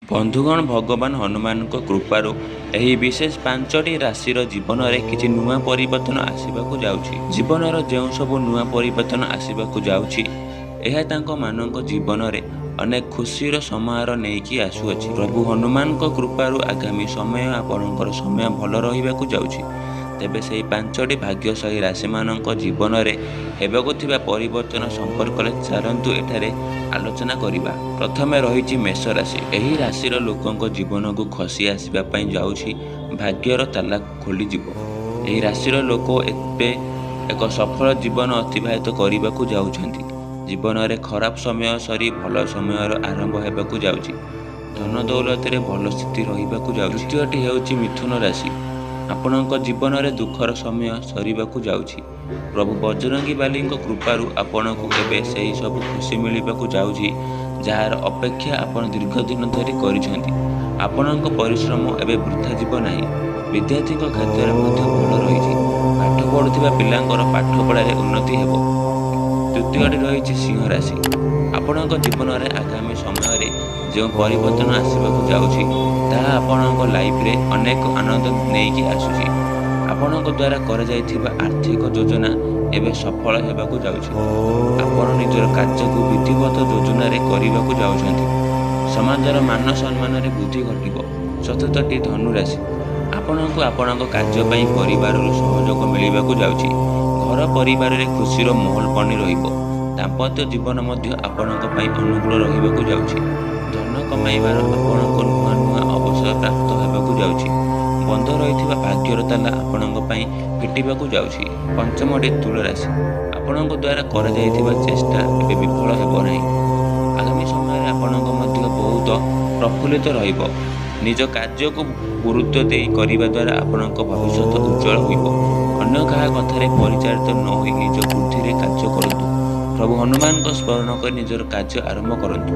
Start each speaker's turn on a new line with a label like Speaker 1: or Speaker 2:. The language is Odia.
Speaker 1: ବନ୍ଧୁଗଣ ଭଗବାନ ହନୁମାନଙ୍କ କୃପାରୁ ଏହି ବିଶେଷ 5ଟି ରାଶିର ଜୀବନରେ କିଛି ନୂଆ ପରିବର୍ତ୍ତନ ଆସିବାକୁ ଯାଉଛି। ଜୀବନର ଯେଉଁ ସବୁ ନୂଆ ପରିବର୍ତ୍ତନ ଆସିବାକୁ ଯାଉଛି, ଏହା ତାଙ୍କମାନଙ୍କ ଜୀବନରେ ଅନେକ ଖୁସିର ସମାରୋହ ନେଇକି ଆସୁଅଛି। ପ୍ରଭୁ ହନୁମାନଙ୍କ କୃପାରୁ ଆଗାମୀ ସମୟ ଆପଣଙ୍କର ସମୟ ଭଲ ରହିବାକୁ ଯାଉଛି। ତେବେ ସେହି 5ଟି ଭାଗ୍ୟଶାଳୀ ରାଶିମାନଙ୍କ ଜୀବନରେ ହେବାକୁ ଥିବା ପରିବର୍ତ୍ତନ ସମ୍ପର୍କରେ ଚାଲନ୍ତୁ ଏଠାରେ ଆଲୋଚନା କରିବା। ପ୍ରଥମେ ରହିଛି ମେଷ ରାଶି। ଏହି ରାଶିର ଲୋକଙ୍କ ଜୀବନକୁ ଖସି ଆସିବା ପାଇଁ ଯାଉଛି ଭାଗ୍ୟର ତାଲା ଖୋଲିଯିବ। ଏହି ରାଶିର ଲୋକ ଏବେ ଏକ ସଫଳ ଜୀବନ ଅତିବାହିତ କରିବାକୁ ଯାଉଛନ୍ତି। ଜୀବନରେ ଖରାପ ସମୟ ସରି ଭଲ ସମୟର ଆରମ୍ଭ ହେବାକୁ ଯାଉଛି। ଧନ ଦୌଲତରେ ଭଲ ସ୍ଥିତି ରହିବାକୁ ଯାଉଛି। ଦ୍ୱିତୀୟଟି ହେଉଛି ମିଥୁନ ରାଶି। ଆପଣଙ୍କ ଜୀବନରେ ଦୁଃଖର ସମୟ ସରିବାକୁ ଯାଉଛି। ପ୍ରଭୁ ବଜରଙ୍ଗୀବାଲିଙ୍କ କୃପାରୁ ଆପଣଙ୍କୁ ଏବେ ସେହି ସବୁ ଖୁସି ମିଳିବାକୁ ଯାଉଛି, ଯାହାର ଅପେକ୍ଷା ଆପଣ ଦୀର୍ଘ ଦିନ ଧରି କରିଛନ୍ତି। ଆପଣଙ୍କ ପରିଶ୍ରମ ଏବେ ବୃଥା ଯିବ ନାହିଁ। ବିଦ୍ୟାର୍ଥୀଙ୍କ କ୍ଷେତ୍ରରେ ମଧ୍ୟ ଭଲ ରହିଛି। ପାଠ ପଢ଼ୁଥିବା ପିଲାଙ୍କର ପାଠପଢ଼ାରେ ଉନ୍ନତି ହେବ। ତୃତୀୟଟି ରହିଛି ସିଂହ ରାଶି। ଆପଣଙ୍କ ଜୀବନରେ ଆଗାମୀ ସମୟରେ ଯେଉଁ ପରିବର୍ତ୍ତନ ଆସିବାକୁ ଯାଉଛି, ତାହା ଆପଣଙ୍କ ଲାଇଫରେ ଅନେକ ଆନନ୍ଦ ନେଇକି ଆସୁଛି। ଆପଣଙ୍କ ଦ୍ୱାରା କରାଯାଇଥିବା ଆର୍ଥିକ ଯୋଜନା ଏବେ ସଫଳ ହେବାକୁ ଯାଉଛି। ଆପଣ ନିଜର କାର୍ଯ୍ୟକୁ ବିଧିବଦ୍ଧ ଯୋଜନାରେ କରିବାକୁ ଯାଉଛନ୍ତି। ସମାଜର ମାନ ସମ୍ମାନରେ ବୃଦ୍ଧି ଘଟିବ। ଚତୁର୍ଥଟି ଧନୁ ରାଶି। ଆପଣଙ୍କୁ ଆପଣଙ୍କ କାର୍ଯ୍ୟ ପାଇଁ ପରିବାରରୁ ସହଯୋଗ ମିଳିବାକୁ ଯାଉଛି। ଘର ପରିବାରରେ ଖୁସିର ମାହୋଲ ବନି ରହିବ। ଦାମ୍ପତ୍ୟ ଜୀବନ ମଧ୍ୟ ଆପଣଙ୍କ ପାଇଁ ଅନୁକୂଳ ରହିବାକୁ ଯାଉଛି। ଧନ କମାଇବାର ଆପଣଙ୍କ ନୂଆ ନୂଆ ଅବସର ପ୍ରାପ୍ତ ହେବାକୁ ଯାଉଛି। ବନ୍ଦ ରହିଥିବା ଭାଗ୍ୟର ତାଲା ଆପଣଙ୍କ ପାଇଁ ଫିଟିବାକୁ ଯାଉଛି। ପଞ୍ଚମଟି ତୁଳ ରାଶି। ଆପଣଙ୍କ ଦ୍ୱାରା କରାଯାଇଥିବା ଚେଷ୍ଟା ଏବେ ବିଫଳ ହେବ ନାହିଁ। ଆଗାମୀ ସମୟରେ ଆପଣଙ୍କ ମଧ୍ୟ ବହୁତ ପ୍ରଫୁଲ୍ଲିତ ରହିବ। ନିଜ କାର୍ଯ୍ୟକୁ ଗୁରୁତ୍ୱ ଦେଇ କରିବା ଦ୍ୱାରା ଆପଣଙ୍କ ଭବିଷ୍ୟତ ଉଜ୍ଜ୍ୱଳ ହୋଇବ। ଅନ୍ୟ କାହା କଥାରେ ପରିଚାଳିତ ନ ହୋଇ ନିଜ ବୁଦ୍ଧିରେ କାର୍ଯ୍ୟ କରନ୍ତୁ। ପ୍ରଭୁ ହନୁମାନଙ୍କ ସ୍ମରଣ କରି ନିଜର କାର୍ଯ୍ୟ ଆରମ୍ଭ କରନ୍ତୁ।